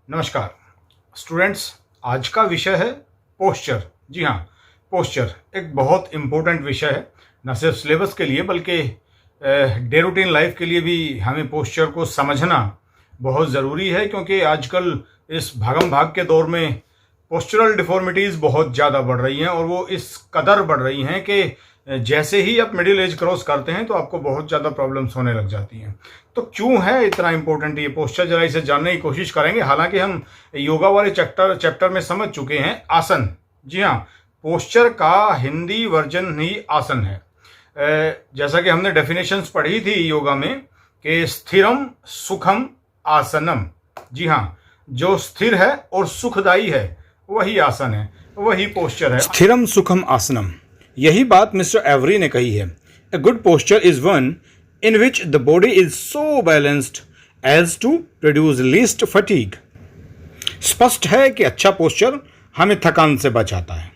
नमस्कार स्टूडेंट्स, आज का विषय है पोस्चर। जी हाँ, पोस्चर एक बहुत इम्पोर्टेंट विषय है, न सिर्फ सिलेबस के लिए बल्कि डे रूटीन लाइफ के लिए भी हमें पोस्चर को समझना बहुत ज़रूरी है, क्योंकि आजकल इस भागम भाग के दौर में पोस्चरल डिफॉर्मिटीज़ बहुत ज़्यादा बढ़ रही हैं और वो इस कदर बढ़ रही हैं कि जैसे ही आप मिडिल एज क्रॉस करते हैं तो आपको बहुत ज़्यादा प्रॉब्लम्स होने लग जाती हैं। तो क्यों है इतना इम्पोर्टेंट ये पोस्चर, जरा इसे जानने की कोशिश करेंगे। हालांकि हम योगा वाले चैप्टर में समझ चुके हैं आसन। जी हाँ, पोस्चर का हिंदी वर्जन ही आसन है। जैसा कि हमने डेफिनेशंस पढ़ी थी योगा में कि स्थिरम सुखम आसनम। जी हाँ, जो स्थिर है और सुखदायी है वही आसन है, वही पोस्चर है। स्थिरम सुखम आसनम, यही बात मिस्टर एवरी ने कही है। A good posture is one in which the body is so balanced as to produce least fatigue। स्पष्ट है कि अच्छा पोस्चर हमें थकान से बचाता है।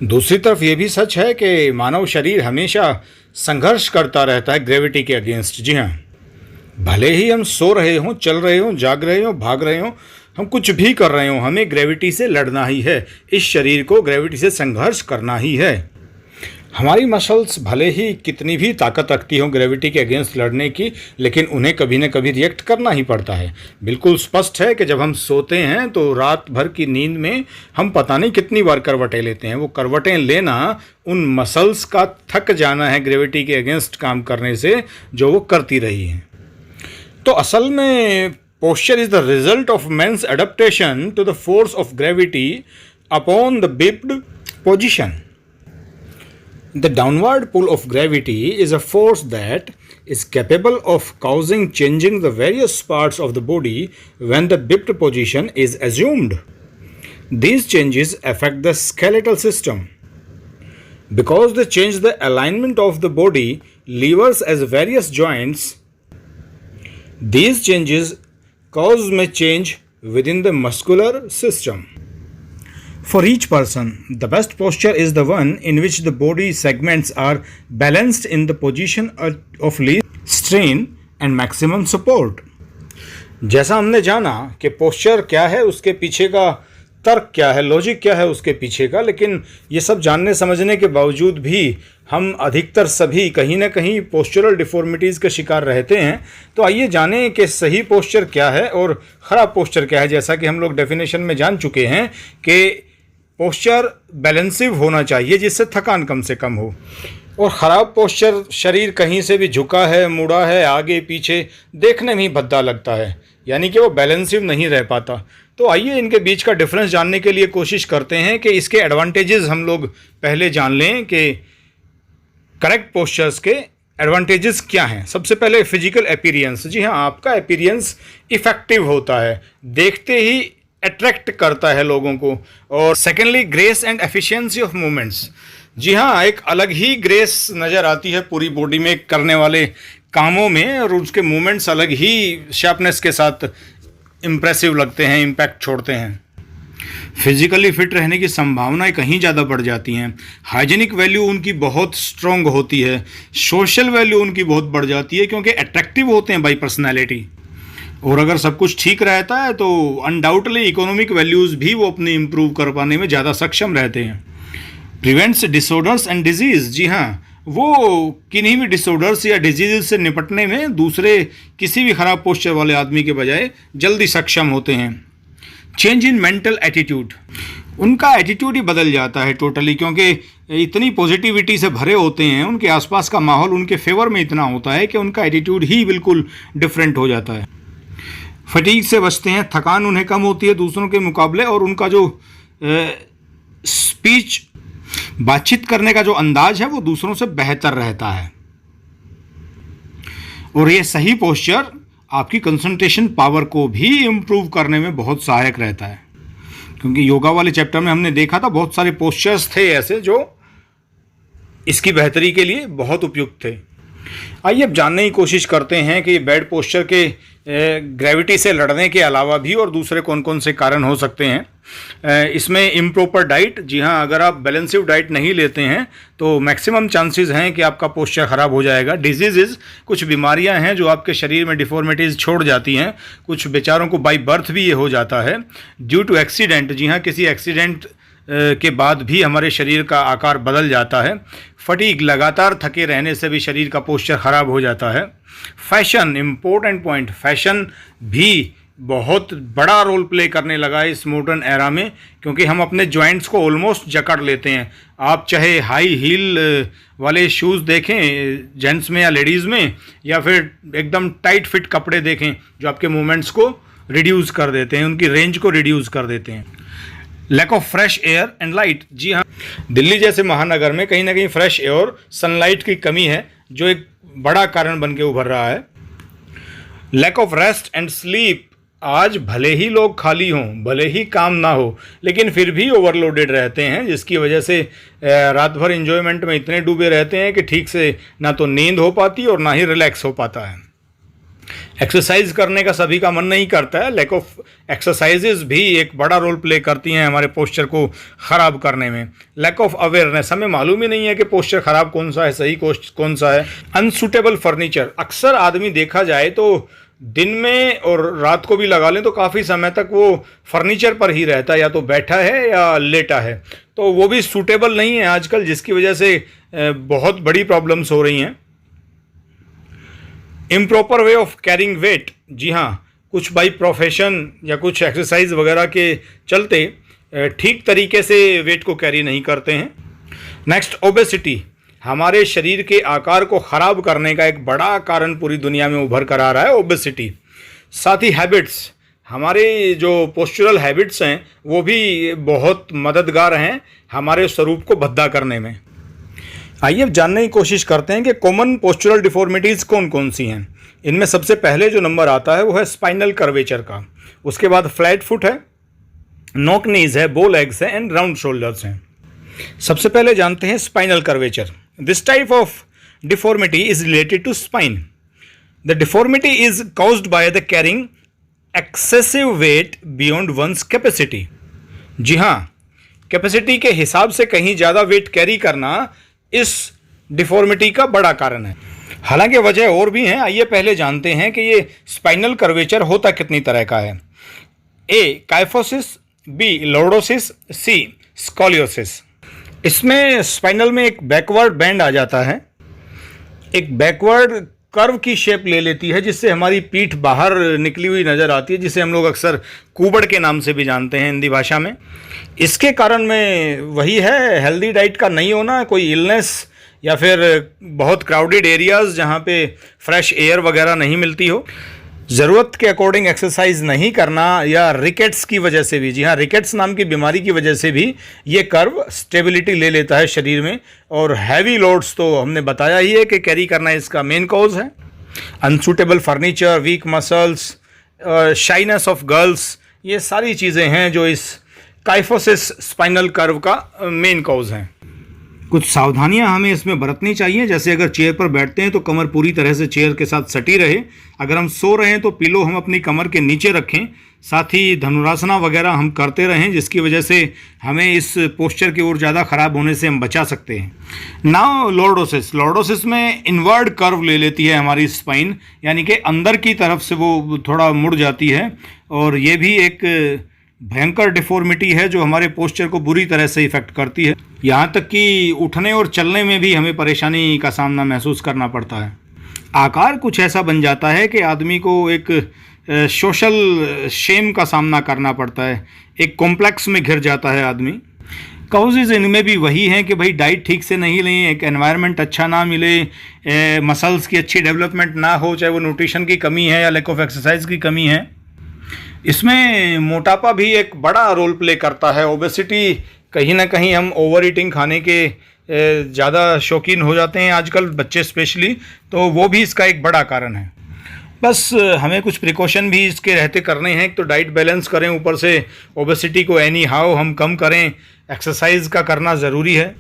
दूसरी तरफ ये भी सच है कि मानव शरीर हमेशा संघर्ष करता रहता है ग्रेविटी के अगेंस्ट। जी हाँ, भले ही हम सो रहे हों, चल रहे हों, जाग रहे हों, भाग रहे हों, हम कुछ भी कर रहे हों, हमें ग्रेविटी से लड़ना ही है। इस शरीर को ग्रेविटी से संघर्ष करना ही है। हमारी मसल्स भले ही कितनी भी ताकत रखती हो ग्रेविटी के अगेंस्ट लड़ने की, लेकिन उन्हें कभी न कभी रिएक्ट करना ही पड़ता है। बिल्कुल स्पष्ट है कि जब हम सोते हैं तो रात भर की नींद में हम पता नहीं कितनी बार करवटें लेते हैं। वो करवटें लेना उन मसल्स का थक जाना है ग्रेविटी के अगेंस्ट काम करने से, जो वो करती रही हैं। तो असल में posture is the result of man's adaptation to the force of gravity upon the biped position. The downward pull of gravity is a force that is capable of causing changing the various parts of the body when the bipped position is assumed. These changes affect the skeletal system. Because they change the alignment of the body levers as various joints, these changes cause may change within the muscular system. For each person, the best posture is the one in which the body segments are balanced in the position of least strain and maximum support. जैसा हमने जाना कि posture क्या है, उसके पीछे का तर्क क्या है, लॉजिक क्या है उसके पीछे का, लेकिन ये सब जानने समझने के बावजूद भी हम अधिकतर सभी कहीं ना कहीं पोस्चरल डिफॉर्मिटीज़ का शिकार रहते हैं। तो आइए जानें कि सही पोस्चर क्या है और ख़राब पोस्चर क्या है। जैसा कि हम लोग डेफिनेशन में जान चुके हैं कि पोस्चर बैलेंसिव होना चाहिए जिससे थकान कम से कम हो, और ख़राब पोस्चर शरीर कहीं से भी झुका है, मुड़ा है, आगे पीछे, देखने में ही भद्दा लगता है, यानी कि वो बैलेंसिव नहीं रह पाता। तो आइए इनके बीच का डिफरेंस जानने के लिए कोशिश करते हैं कि इसके एडवांटेजेस हम लोग पहले जान लें कि करेक्ट पोस्चर्स के एडवांटेजेस क्या हैं। सबसे पहले फिजिकल अपीयरेंस। जी हाँ, आपका अपीयरेंस इफेक्टिव होता है, देखते ही अट्रैक्ट करता है लोगों को। और secondly, grace and efficiency of movements. जी हाँ, एक अलग ही ग्रेस नज़र आती है पूरी बॉडी में करने वाले कामों में, और उसके मूवमेंट्स अलग ही शार्पनेस के साथ इम्प्रेसिव लगते हैं, इम्पैक्ट छोड़ते हैं। फिजिकली फिट रहने की संभावनाएं कहीं ज़्यादा बढ़ जाती हैं। हाइजीनिक वैल्यू उनकी बहुत स्ट्रॉन्ग होती है। सोशल वैल्यू उनकी बहुत बढ़ जाती है क्योंकि अट्रैक्टिव होते हैं बाई पर्सनैलिटी। और अगर सब कुछ ठीक रहता है तो अनडाउटली इकोनॉमिक वैल्यूज़ भी वो अपनी इम्प्रूव कर पाने में ज़्यादा सक्षम रहते हैं। Prevents disorders and disease. जी हाँ, वो किन्हीं भी डिसऑर्डर्स या डिजीज़ से निपटने में दूसरे किसी भी ख़राब पोस्चर वाले आदमी के बजाय जल्दी सक्षम होते हैं। चेंज इन मेंटल एटीट्यूड, उनका एटीट्यूड ही बदल जाता है टोटली, क्योंकि इतनी पॉजिटिविटी से भरे होते हैं, उनके आसपास का माहौल उनके फेवर में इतना होता है कि उनका एटीट्यूड ही बिल्कुल डिफरेंट हो जाता है। फटीग से बचते हैं, थकान उन्हें कम होती है दूसरों के मुकाबले, और उनका जो स्पीच, बातचीत करने का जो अंदाज है वो दूसरों से बेहतर रहता है। और ये सही पोस्चर आपकी कंसंट्रेशन पावर को भी इम्प्रूव करने में बहुत सहायक रहता है, क्योंकि योगा वाले चैप्टर में हमने देखा था बहुत सारे पोस्चर्स थे ऐसे जो इसकी बेहतरी के लिए बहुत उपयुक्त थे। आइए अब जानने की कोशिश करते हैं कि बैड पोस्चर के ग्रेविटी से लड़ने के अलावा भी और दूसरे कौन कौन से कारण हो सकते हैं। इसमें इम्प्रॉपर डाइट, जी हाँ, अगर आप बैलेंसिव डाइट नहीं लेते हैं तो मैक्सिमम चांसेस हैं कि आपका पोस्चर ख़राब हो जाएगा। डिजीज़, कुछ बीमारियां हैं जो आपके शरीर में डिफॉर्मिटीज़ छोड़ जाती हैं, कुछ बेचारों को बाई बर्थ भी ये हो जाता है ड्यू टू एक्सीडेंट। जी हाँ, किसी एक्सीडेंट के बाद भी हमारे शरीर का आकार बदल जाता है। फटीग, लगातार थके रहने से भी शरीर का पोस्चर ख़राब हो जाता है। फैशन, इम्पोर्टेंट पॉइंट, फैशन भी बहुत बड़ा रोल प्ले करने लगा है इस मॉडर्न एरा में, क्योंकि हम अपने जॉइंट्स को ऑलमोस्ट जकड़ लेते हैं। आप चाहे हाई हील वाले शूज़ देखें जेंट्स में या लेडीज़ में, या फिर एकदम टाइट फिट कपड़े देखें जो आपके मूवमेंट्स को रिड्यूस कर देते हैं, उनकी रेंज को रिड्यूस कर देते हैं। Lack of fresh air and light, जी हाँ, दिल्ली जैसे महानगर में कहीं ना कहीं फ्रेश एयर, सनलाइट की कमी है जो एक बड़ा कारण बन के उभर रहा है। Lack of rest and sleep, आज भले ही लोग खाली हों, भले ही काम ना हो, लेकिन फिर भी ओवरलोडेड रहते हैं, जिसकी वजह से रात भर एंजॉयमेंट में इतने डूबे रहते हैं कि ठीक से ना तो नींद हो पाती और ना ही रिलैक्स हो पाता है। एक्सरसाइज करने का सभी का मन नहीं करता है। लैक ऑफ एक्सरसाइजेज भी एक बड़ा रोल प्ले करती हैं हमारे पोस्चर को ख़राब करने में। लैक ऑफ अवेयरनेस, हमें मालूम ही नहीं है कि पोस्चर ख़राब कौन सा है, सही कौन सा है। अनसूटेबल फर्नीचर, अक्सर आदमी देखा जाए तो दिन में और रात को भी लगा लें तो काफ़ी समय तक वो फर्नीचर पर ही रहता है, या तो बैठा है या लेटा है, तो वो भी सूटेबल नहीं है आजकल, जिसकी वजह से बहुत बड़ी प्रॉब्लम्स हो रही हैं। Improper way of carrying weight, जी हाँ, कुछ बाई प्रोफेशन या कुछ एक्सरसाइज वगैरह के चलते ठीक तरीके से वेट को कैरी नहीं करते हैं। नेक्स्ट, ओबेसिटी, हमारे शरीर के आकार को ख़राब करने का एक बड़ा कारण पूरी दुनिया में उभर कर आ रहा है, ओबेसिटी। साथ ही हैबिट्स, हमारे जो पोस्चरल हैबिट्स हैं वो भी बहुत मददगार हैं हमारे स्वरूप को भद्दा करने में। आइए अब जानने की कोशिश करते हैं कि कॉमन पोस्चरल डिफॉर्मिटीज़ कौन कौन सी हैं। इनमें सबसे पहले जो नंबर आता है वो है स्पाइनल कर्वेचर का, उसके बाद फ्लैट फुट है, नॉक नीज है, बो लेग्स है एंड राउंड शोल्डर्स हैं। सबसे पहले जानते हैं spinal curvature. This type of deformity is related to spine. The deformity is caused by the carrying excessive weight beyond one's capacity. जी हाँ, कैपेसिटी के हिसाब से कहीं ज़्यादा वेट कैरी करना इस डिफॉर्मिटी का बड़ा कारण है। हालांकि वजह और भी हैं। आइए पहले जानते हैं कि ये स्पाइनल कर्वेचर होता कितनी तरह का है। ए, काइफोसिस, बी, लॉर्डोसिस, सी, स्कोलियोसिस। इसमें स्पाइनल में एक बैकवर्ड बैंड आ जाता है, एक बैकवर्ड कर्व की शेप ले लेती है, जिससे हमारी पीठ बाहर निकली हुई नज़र आती है, जिसे हम लोग अक्सर कूबड़ के नाम से भी जानते हैं हिंदी भाषा में। इसके कारण में वही है हेल्दी डाइट का नहीं होना, कोई इलनेस या फिर बहुत क्राउडेड एरियाज़ जहाँ पे फ्रेश एयर वगैरह नहीं मिलती हो, ज़रूरत के अकॉर्डिंग एक्सरसाइज नहीं करना, या रिकेट्स की वजह से भी, जी हाँ, रिकेट्स नाम की बीमारी की वजह से भी ये कर्व स्टेबिलिटी ले लेता है शरीर में। और हैवी लोड्स तो हमने बताया ही है कि कैरी करना इसका मेन कॉज है। Unsuitable furniture, week muscles, shyness of girls, ये सारी चीज़ें हैं जो इस काइफोसिस स्पाइनल कर्व का मेन कॉज हैं। कुछ सावधानियां हमें इसमें बरतनी चाहिए, जैसे अगर चेयर पर बैठते हैं तो कमर पूरी तरह से चेयर के साथ सटी रहे। अगर हम सो रहे हैं तो पिलो हम अपनी कमर के नीचे रखें। साथ ही धनुरासना वगैरह हम करते रहें, जिसकी वजह से हमें इस पोस्चर की ओर ज़्यादा ख़राब होने से हम बचा सकते हैं। नाउ लॉर्डोसिस, लॉर्डोसिस में इनवर्ड कर्व ले लेती है हमारी स्पाइन, यानी कि अंदर की तरफ से वो थोड़ा मुड़ जाती है, और ये भी एक भयंकर डिफॉर्मिटी है जो हमारे पोस्चर को बुरी तरह से इफेक्ट करती है। यहाँ तक कि उठने और चलने में भी हमें परेशानी का सामना महसूस करना पड़ता है। आकार कुछ ऐसा बन जाता है कि आदमी को एक सोशल शेम का सामना करना पड़ता है, एक कॉम्प्लेक्स में घिर जाता है आदमी। काउजेज इनमें भी वही हैं कि भाई डाइट ठीक से नहीं लें, एक एनवायरनमेंट अच्छा ना मिले, मसल्स की अच्छी डेवलपमेंट ना हो, चाहे वो न्यूट्रिशन की कमी है या लैक ऑफ एक्सरसाइज की कमी है। इसमें मोटापा भी एक बड़ा रोल प्ले करता है। ओबेसिटी, कहीं ना कहीं हम ओवर ईटिंग खाने के ज़्यादा शौकीन हो जाते हैं आजकल, बच्चे स्पेशली, तो वो भी इसका एक बड़ा कारण है। बस हमें कुछ प्रिकॉशन भी इसके रहते करने हैं। तो डाइट बैलेंस करें, ऊपर से ओबेसिटी को एनी हाउ हम कम करें, एक्सरसाइज का करना ज़रूरी है।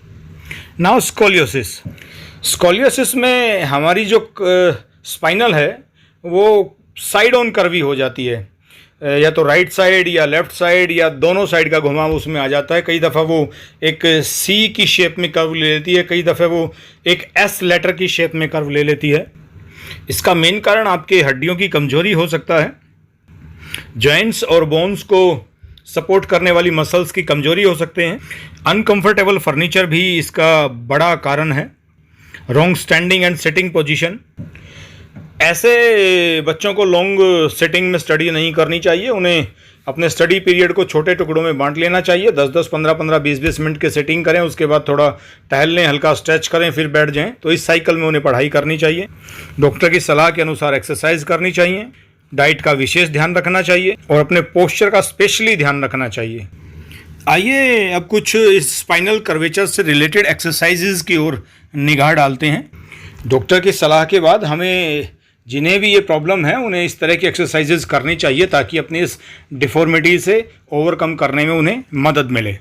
नाउ स्कोलियोसिस, स्कॉलियोसिस में हमारी जो स्पाइनल है वो साइड ऑन कर्वी हो जाती है, या तो राइट साइड या लेफ़्ट साइड या दोनों साइड का घुमाव उसमें आ जाता है। कई दफ़ा वो एक सी की शेप में कर्व ले लेती है, कई दफ़े वो एक एस लेटर की शेप में कर्व ले लेती है। इसका मेन कारण आपके हड्डियों की कमजोरी हो सकता है, जॉइंट्स और बोन्स को सपोर्ट करने वाली मसल्स की कमजोरी हो सकते हैं। अनकंफर्टेबल फर्नीचर भी इसका बड़ा कारण है। Wrong standing and sitting position, ऐसे बच्चों को लॉन्ग सिटिंग में स्टडी नहीं करनी चाहिए। उन्हें अपने स्टडी पीरियड को छोटे टुकड़ों में बांट लेना चाहिए। 10-10, 15-15, 20-20 मिनट के सिटिंग करें, उसके बाद थोड़ा टहल लें, हल्का स्ट्रेच करें, फिर बैठ जाएं। तो इस साइकिल में उन्हें पढ़ाई करनी चाहिए। डॉक्टर की सलाह के अनुसार एक्सरसाइज करनी चाहिए, डाइट का विशेष ध्यान रखना चाहिए और अपने पोस्चर का स्पेशली ध्यान रखना चाहिए। आइए अब कुछ इस स्पाइनल कर्वेचर से रिलेटेड एक्सरसाइजेज की ओर निगाह डालते हैं। डॉक्टर की सलाह के बाद हमें जिन्हें भी ये प्रॉब्लम है उन्हें इस तरह की एक्सरसाइजेज करनी चाहिए ताकि अपनी इस डिफॉर्मिटी से ओवरकम करने में उन्हें मदद मिले।